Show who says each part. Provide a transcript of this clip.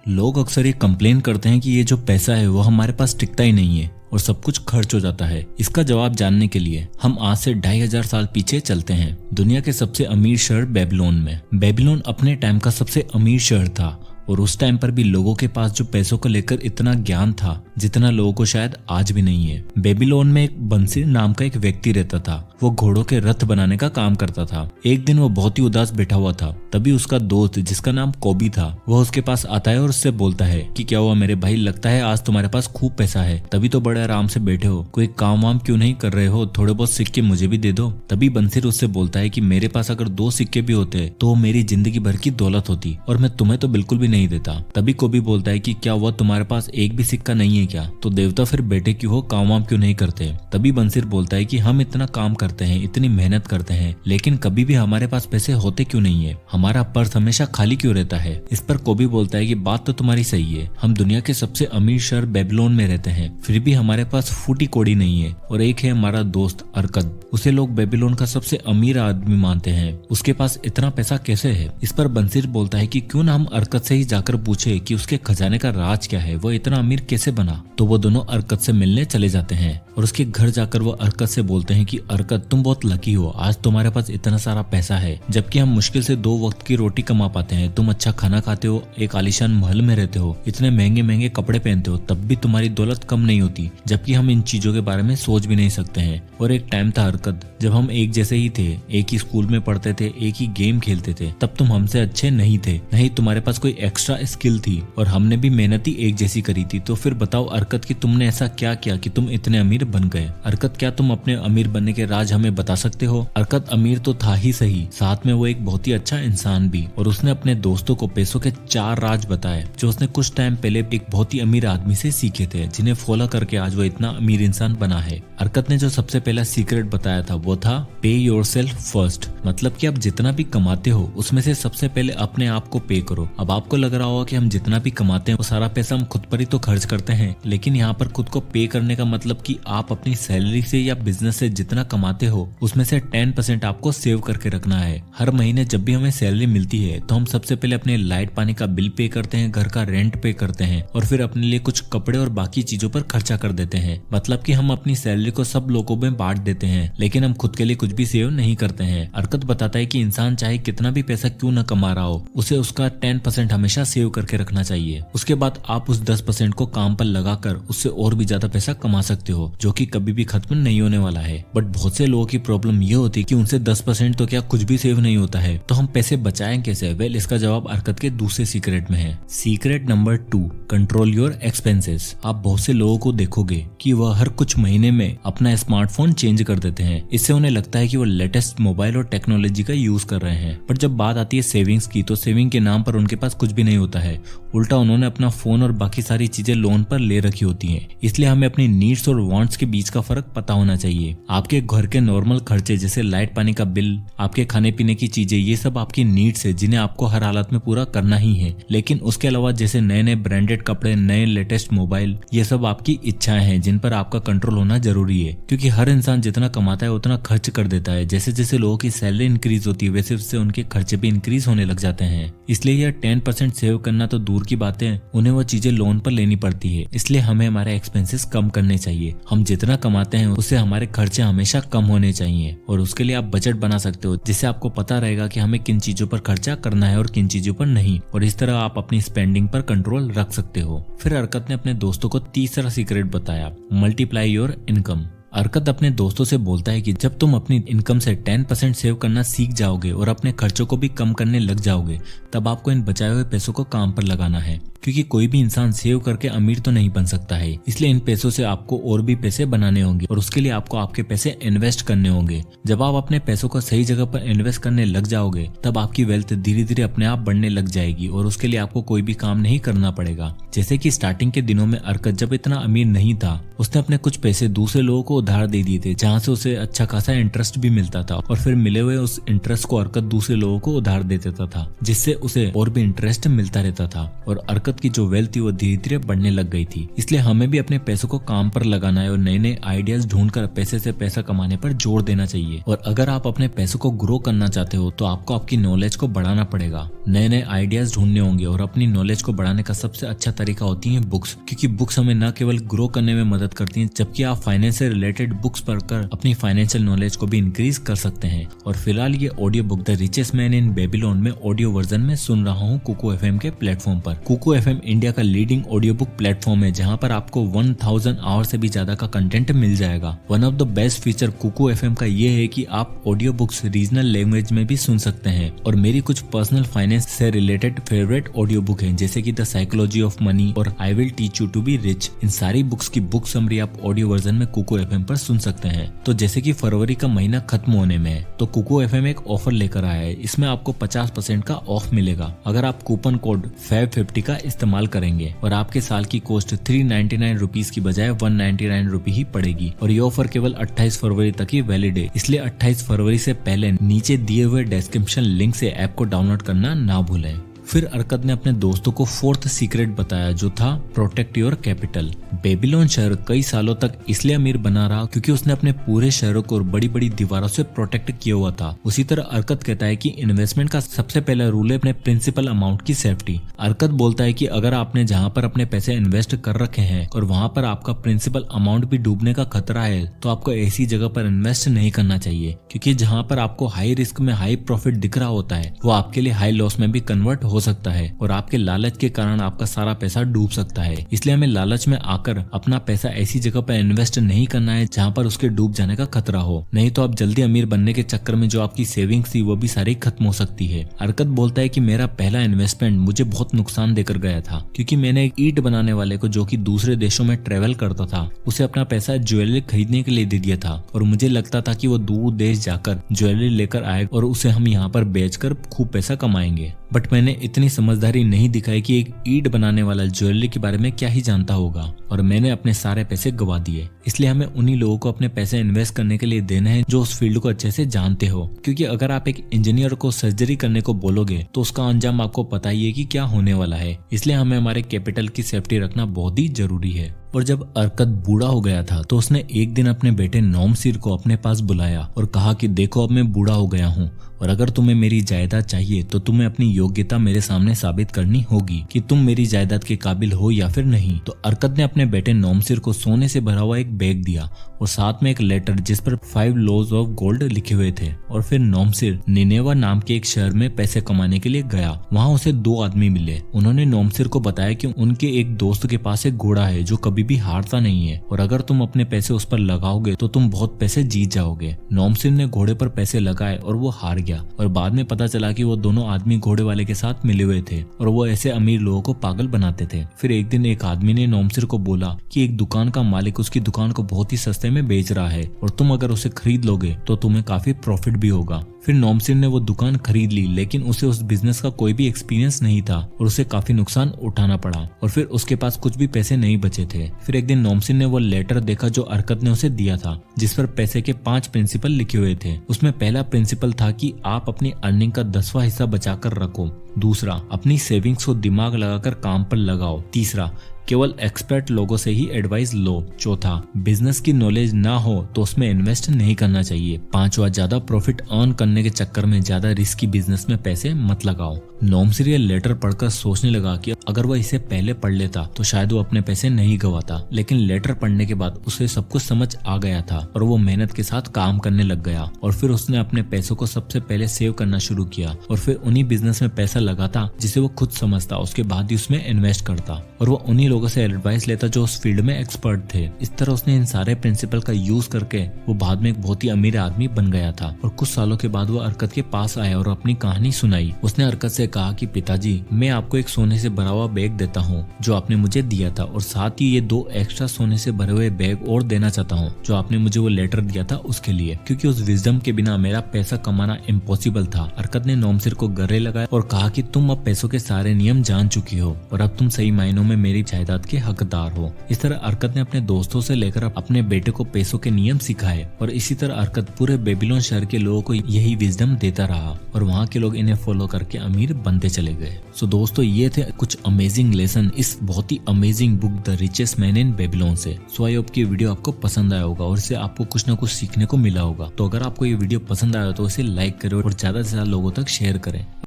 Speaker 1: लोग अक्सर ये कंप्लेन करते हैं कि ये जो पैसा है वो हमारे पास टिकता ही नहीं है और सब कुछ खर्च हो जाता है। इसका जवाब जानने के लिए हम आज से 2500 साल पीछे चलते हैं, दुनिया के सबसे अमीर शहर बेबीलोन में। बेबीलोन अपने टाइम का सबसे अमीर शहर था और उस टाइम पर भी लोगों के पास जो पैसों को लेकर इतना ज्ञान था जितना लोगों को शायद आज भी नहीं है। बेबीलोन में एक बंसीर नाम का एक व्यक्ति रहता था। वो घोड़ों के रथ बनाने का काम करता था। एक दिन वो बहुत ही उदास बैठा हुआ था, तभी उसका दोस्त जिसका नाम कोबी था वह उसके पास आता है और उससे बोलता है कि क्या हुआ मेरे भाई, लगता है आज तुम्हारे पास खूब पैसा है, तभी तो बड़े आराम से बैठे हो, कोई काम वाम क्यों नहीं कर रहे हो, थोड़े बहुत सिक्के मुझे भी दे दो। तभी बंसीर उससे बोलता है कि मेरे पास अगर 2 सिक्के भी होते तो मेरी जिंदगी भर की दौलत होती और मैं तुम्हें तो बिल्कुल भी नहीं देता। तभी कोबी बोलता है कि क्या हुआ तुम्हारे पास एक भी सिक्का नहीं है क्या, तो देवता फिर बेटे क्यों हो, काम वाम क्यों नहीं करते। तभी बंसीर बोलता है कि हम इतना काम करते हैं, इतनी मेहनत करते हैं, लेकिन कभी भी हमारे पास पैसे होते क्यों नहीं है, हमारा पर्स हमेशा खाली क्यों रहता है। इस पर कोबी बोलता है कि बात तो तुम्हारी सही है, हम दुनिया के सबसे अमीर शहर बेबीलोन में रहते हैं, फिर भी हमारे पास फूटी कोड़ी नहीं है। और एक है हमारा दोस्त अरकद, उसे लोग बेबीलोन का सबसे अमीर आदमी मानते हैं, उसके पास इतना पैसा कैसे है। इस पर बंसीर बोलता है कि क्यों ना हम अरकद से ही जाकर पूछे कि उसके खजाने का राज क्या है, वो इतना अमीर कैसे बना। तो वो दोनों अरकद से मिलने चले जाते हैं और उसके घर जाकर वो अरकद से बोलते हैं कि अरकद तुम बहुत लकी हो, आज तुम्हारे पास इतना सारा पैसा है, जबकि हम मुश्किल से 2 वक्त की रोटी कमा पाते हैं। तुम अच्छा खाना खाते हो, एक आलीशान महल में रहते हो, इतने महंगे महंगे कपड़े पहनते हो, तब भी तुम्हारी दौलत कम नहीं होती, जबकि हम इन चीजों के बारे में सोच भी नहीं सकते हैं। और एक टाइम था अरकद जब हम एक जैसे ही थे, एक ही स्कूल में पढ़ते थे, एक ही गेम खेलते थे, तब तुम हमसे अच्छे नहीं थे, नहीं तुम्हारे पास कोई एक्स्ट्रा स्किल थी और हमने भी मेहनत ही एक जैसी करी थी। तो फिर बताओ अरकद कि तुमने ऐसा क्या किया कि तुम इतने अमीर बन गए। अरकद क्या तुम अपने अमीर बनने के राज हमें बता सकते हो। अरकद अमीर तो था ही सही, साथ में वो एक बहुत ही अच्छा इंसान भी, और उसने अपने दोस्तों को पैसों के 4 राज बताए जो उसने कुछ टाइम पहले एक बहुत ही अमीर आदमी से सीखे थे, जिन्हें फॉलो करके आज वो इतना अमीर इंसान बना है। अरकद ने जो सबसे पहला सीक्रेट बताया था वो था पे योरसेल्फ फर्स्ट, मतलब कि आप जितना भी कमाते हो उसमें से सबसे पहले अपने आप को पे करो। अब आपको लग रहा होगा कि हम जितना भी कमाते हैं वो सारा पैसा हम खुद पर ही तो खर्च करते हैं, लेकिन यहाँ पर खुद को पे करने का मतलब कि आप अपनी सैलरी से या बिजनेस से जितना कमाते हो उसमें से 10% आपको सेव करके रखना है। हर महीने जब भी हमें सैलरी मिलती है तो हम सबसे पहले अपने लाइट पानी का बिल पे करते हैं, घर का रेंट पे करते हैं और फिर अपने लिए कुछ कपड़े और बाकी चीजों पर खर्चा कर देते हैं। मतलब कि हम अपनी सैलरी को सब लोगों में बांट देते हैं, लेकिन हम खुद के लिए कुछ भी सेव नहीं करते हैं। अरकद बताता है कि इंसान चाहे कितना भी पैसा क्यों न कमा रहा हो, उसे उसका 10% हमेशा सेव करके रखना चाहिए। उसके बाद आप उस 10% को काम पर लगाकर उससे और भी ज्यादा पैसा कमा सकते हो, जो कि कभी भी खत्म नहीं होने वाला है। बट बहुत से लोगों की प्रॉब्लम ये होती है कि उनसे 10% तो क्या कुछ भी सेव नहीं होता है, तो हम पैसे बचाएं कैसे। वेल, इसका जवाब अरकद के दूसरे सीक्रेट में है। Secret number 2, control your expenses. आप बहुत से लोगों को देखोगे कि वह हर कुछ महीने में अपना स्मार्टफोन चेंज कर देते हैं। इससे उन्हें लगता है कि वो लेटेस्ट मोबाइल और टेक्नोलॉजी का यूज कर रहे हैं, पर जब बात आती है सेविंग्स की तो सेविंग के नाम पर उनके पास कुछ भी नहीं होता है। उल्टा उन्होंने अपना फोन और बाकी सारी चीजें लोन पर ले रखी होती हैं। इसलिए हमें अपनी नीड्स और वांट्स के बीच का फर्क पता होना चाहिए। आपके घर के नॉर्मल खर्चे जैसे लाइट पानी का बिल, आपके खाने पीने की चीजें, ये सब आपकी नीड्स है जिन्हें आपको हर हालत में पूरा करना ही है। लेकिन उसके अलावा जैसे नए नए ब्रांडेड कपड़े, नए लेटेस्ट मोबाइल, ये सब आपकी इच्छाएं हैं जिन पर आपका कंट्रोल होना जरूरी है, क्योंकि हर इंसान जितना कमाता है उतना खर्च कर देता है। जैसे जैसे लोगों की सैलरी इंक्रीज होती है वैसे वैसे उनके खर्चे भी इंक्रीज होने लग जाते हैं। इसलिए यह 10% सेव करना तो दूर की बात है, उन्हें वो चीजें लोन पर लेनी पड़ती है। इसलिए हमें हमारे एक्सपेंसेस कम करने चाहिए। हम जितना कमाते हैं उससे हमारे खर्चे हमेशा कम होने चाहिए, और उसके लिए आप बजट बना सकते हो जिससे आपको पता रहेगा कि हमें किन चीजों पर खर्चा करना है और किन चीजों पर नहीं, और इस तरह आप अपनी स्पेंडिंग पर कंट्रोल रख सकते हो। फिर अरकद ने अपने दोस्तों को तीसरा सीक्रेट बताया, मल्टीप्लाई योर इनकम। अरकद अपने दोस्तों से बोलता है कि जब तुम अपनी इनकम से 10% सेव करना सीख जाओगे और अपने खर्चों को भी कम करने लग जाओगे, तब आपको इन बचाए हुए पैसों को काम पर लगाना है, क्योंकि कोई भी इंसान सेव करके अमीर तो नहीं बन सकता है। इसलिए इन पैसों से आपको और भी पैसे बनाने होंगे और उसके लिए आपको आपके पैसे इन्वेस्ट करने होंगे। जब आप अपने पैसों को सही जगह पर इन्वेस्ट करने लग जाओगे तब आपकी वेल्थ धीरे धीरे अपने आप बढ़ने लग जाएगी और उसके लिए आपको कोई भी काम नहीं करना पड़ेगा। जैसे कि स्टार्टिंग के दिनों में अरकद जब इतना अमीर नहीं था, उसने अपने कुछ पैसे दूसरे लोगों को उधार दे दिए थे, जहाँ से उसे अच्छा खासा इंटरेस्ट भी मिलता था, और फिर मिले हुए उस इंटरेस्ट को अरकद दूसरे लोगों को उधार दे देता था, जिससे उसे और भी इंटरेस्ट मिलता रहता था। और अरकद अरकत की जो वेल्थ थी वो धीरे धीरे बढ़ने लग गई थी। इसलिए हमें भी अपने पैसों को काम पर लगाना है और नए नए आइडियाज ढूंढकर पैसे से पैसा कमाने पर जोर देना चाहिए। और अगर आप अपने पैसों को ग्रो करना चाहते हो तो आपको आपकी नॉलेज को बढ़ाना पड़ेगा, नए नए आइडियाज ढूंढने होंगे। और अपनी नॉलेज को बढ़ाने का सबसे अच्छा तरीका होती है बुक्स, क्योंकि बुक्स हमें न केवल ग्रो करने में मदद करती हैं, जबकि आप फाइनेंस से रिलेटेड बुक्स पढ़कर अपनी फाइनेंशियल नॉलेज को भी इंक्रीज कर सकते हैं। और फिलहाल ये audio book the richest man in Babylon में ऑडियो वर्जन में सुन रहा हूँ कुकू एफएम के प्लेटफॉर्म पर। कुकू एफएम इंडिया का लीडिंग ऑडियो बुक प्लेटफॉर्म है, जहाँ पर आपको 1000 आवर से भी ज्यादा का कंटेंट मिल जाएगा। One of the best feature Kuku FM का ये है कि आप ऑडियो बुक्स रीजनल लैंग्वेज में भी सुन सकते हैं। और मेरी कुछ पर्सनल फाइनेंस से रिलेटेड फेवरेट ऑडियो बुक है, जैसे कि द साइकोलॉजी ऑफ मनी और I will teach you to be rich. इन सारी बुक्स की बुक समरी आप ऑडियो वर्जन में कुकू एफएम पर सुन सकते हैं। तो जैसे कि फरवरी का महीना खत्म होने में है, तो कुकू एफएम एक ऑफर लेकर आया है। इसमें आपको 50% का ऑफ मिलेगा अगर आप कूपन कोड FAB50 का इस्तेमाल करेंगे। और आपके साल की कॉस्ट 399 रुपीज की बजाय 199 रुपी ही पड़ेगी। और ये ऑफर केवल 28 फरवरी तक ही वैलिड है, इसलिए 28 फरवरी से पहले नीचे दिए हुए डिस्क्रिप्शन लिंक से ऐप को डाउनलोड करना ना भूलें। फिर अरकत ने अपने दोस्तों को 4th सीक्रेट बताया, जो था प्रोटेक्ट योर कैपिटल। बेबीलोन शहर कई सालों तक इसलिए अमीर बना रहा क्योंकि उसने अपने पूरे शहरों को बड़ी बड़ी दीवारों से प्रोटेक्ट किया हुआ था। उसी तरह अरकत कहता है कि इन्वेस्टमेंट का सबसे पहला रूल है अपने प्रिंसिपल अमाउंट की सेफ्टी। अरकत बोलता है कि अगर आपने जहाँ पर अपने पैसे इन्वेस्ट कर रखे हैं और वहाँ पर आपका प्रिंसिपल अमाउंट भी डूबने का खतरा है, तो आपको ऐसी जगह पर इन्वेस्ट नहीं करना चाहिए, क्योंकि जहाँ पर आपको हाई रिस्क में हाई प्रॉफिट दिख रहा होता है वो आपके लिए हाई लॉस में भी कन्वर्ट हो सकता है और आपके लालच के कारण आपका सारा पैसा डूब सकता है। इसलिए हमें लालच में आकर अपना पैसा ऐसी जगह पर इन्वेस्ट नहीं करना है जहाँ पर उसके डूब जाने का खतरा हो, नहीं तो आप जल्दी अमीर बनने के चक्कर में जो आपकी सेविंग्स थी वो भी सारी खत्म हो सकती है। अरकत बोलता है कि मेरा पहला इन्वेस्टमेंट मुझे बहुत नुकसान देकर गया था, क्योंकि मैंने एक ईंट बनाने वाले को जो कि दूसरे देशों में ट्रेवल करता था उसे अपना पैसा ज्वेलरी खरीदने के लिए दे दिया था। और मुझे लगता था कि वो दूर देश जाकर ज्वेलरी लेकर आएगा और उसे हम यहाँ पर बेचकर खूब पैसा कमाएंगे। बट मैंने इतनी समझदारी नहीं दिखाई कि एक ईंट बनाने वाला ज्वेलरी के बारे में क्या ही जानता होगा, और मैंने अपने सारे पैसे गवा दिए। इसलिए हमें उन्हीं लोगों को अपने पैसे इन्वेस्ट करने के लिए देने हैं जो उस फील्ड को अच्छे से जानते हो, क्योंकि अगर आप एक इंजीनियर को सर्जरी करने को बोलोगे तो उसका अंजाम आपको पता ही है कि क्या होने वाला है। इसलिए हमें हमारे कैपिटल की सेफ्टी रखना बहुत ही जरूरी है। और जब अरकत बूढ़ा हो गया था तो उसने एक दिन अपने बेटे नौमसिर को अपने पास बुलाया और कहा कि देखो अब मैं बूढ़ा हो गया हूँ और अगर तुम्हें मेरी जायदाद चाहिए तो तुम्हें अपनी योग्यता मेरे सामने साबित करनी होगी कि तुम मेरी जायदाद के काबिल हो या फिर नहीं। तो अरकत ने अपने बेटे नौमसिर को सोने से भरा हुआ एक बैग दिया और साथ में एक लेटर जिस पर 5 लॉज ऑफ गोल्ड लिखे हुए थे। और फिर नौमसिर निनेवा नाम के एक शहर में पैसे कमाने के लिए गया। वहाँ उसे 2 आदमी मिले। उन्होंने नौमसिर को बताया कि उनके एक दोस्त के पास एक घोड़ा है जो कभी भी हारता नहीं है और अगर तुम अपने पैसे उस पर लगाओगे तो तुम बहुत पैसे जीत जाओगे। नौमसिर ने घोड़े पर पैसे लगाए और वो हार गया और बाद में पता चला कि वो दोनों आदमी घोड़े वाले के साथ मिले हुए थे और वो ऐसे अमीर लोगों को पागल बनाते थे। फिर एक दिन एक आदमी ने नौमसिर को बोला कि एक दुकान का मालिक उसकी दुकान को बहुत ही सस्ते में बेच रहा है और तुम अगर उसे खरीद लोगे तो तुम्हें काफी प्रॉफिट भी होगा। फिर नौमसिर ने वो दुकान खरीद ली, लेकिन उसे उस बिजनेस का कोई भी एक्सपीरियंस नहीं था और उसे काफी नुकसान उठाना पड़ा और फिर उसके पास कुछ भी पैसे नहीं बचे थे। फिर एक दिन नौमसिर ने वो लेटर देखा जो अरकत ने उसे दिया था, जिस पर पैसे के 5 प्रिंसिपल लिखे हुए थे। उसमें पहला प्रिंसिपल था कि आप अपनी अर्निंग का 10वां हिस्सा बचाकर रखो। दूसरा, अपनी सेविंग्स को दिमाग लगाकर काम पर लगाओ। तीसरा, केवल एक्सपर्ट लोगों से ही एडवाइस लो। चौथा, बिजनेस की नॉलेज ना हो तो उसमें इन्वेस्ट नहीं करना चाहिए। 5वां, ज्यादा प्रॉफिट अर्न करने के चक्कर में ज्यादा रिस्की बिजनेस में पैसे मत लगाओ। नौमसिर ये लेटर पढ़कर सोचने लगा कि अगर वह इसे पहले पढ़ लेता तो शायद वो अपने पैसे नहीं गवाता, लेकिन लेटर पढ़ने के बाद उसे सब कुछ समझ आ गया था और वो मेहनत के साथ काम करने लग गया। और फिर उसने अपने पैसों को सबसे पहले सेव करना शुरू किया और फिर उन्हीं बिजनेस में पैसा लगाता जिसे वो खुद समझता, उसके बाद ही उसमें इन्वेस्ट करता और वो उन्हीं लोगों से एडवाइस लेता जो उस फील्ड में एक्सपर्ट थे। इस तरह उसने इन सारे प्रिंसिपल का यूज करके वो बाद में एक बहुत ही अमीर आदमी बन गया था। और कुछ सालों के बाद वो अरकत के पास आया और अपनी कहानी सुनाई। उसने अरकत से कहा कि पिताजी, मैं आपको एक सोने से भरा हुआ बैग देता हूँ जो आपने मुझे दिया था और साथ ही ये 2 एक्स्ट्रा सोने से भरे हुए बैग और देना चाहता हूँ जो आपने मुझे वो लेटर दिया था उसके लिए, क्योंकि उस विजडम के बिना मेरा पैसा कमाना इम्पॉसिबल था। अरकत ने नौमसिर को गले लगाया और कहा कि तुम अब पैसों के सारे नियम जान चुकी हो और अब तुम सही मायनों में मेरी जायदाद जायदाद के हकदार हो। इस तरह अरकत ने अपने दोस्तों से लेकर अपने बेटे को पैसों के नियम सिखाए और इसी तरह अरकत पूरे बेबीलोन शहर के लोगों को यही विजडम देता रहा और वहाँ के लोग इन्हें फॉलो करके अमीर बनते चले गए। सो दोस्तों, ये थे कुछ अमेजिंग लेसन इस बहुत ही amazing book the richest man in Babylon से। सो आई होप कि वीडियो आपको पसंद आया होगा और इससे आपको कुछ न कुछ सीखने को मिला होगा। तो अगर आपको ये वीडियो पसंद आया तो इसे लाइक करें और ज्यादा से ज्यादा लोगों तक शेयर करें।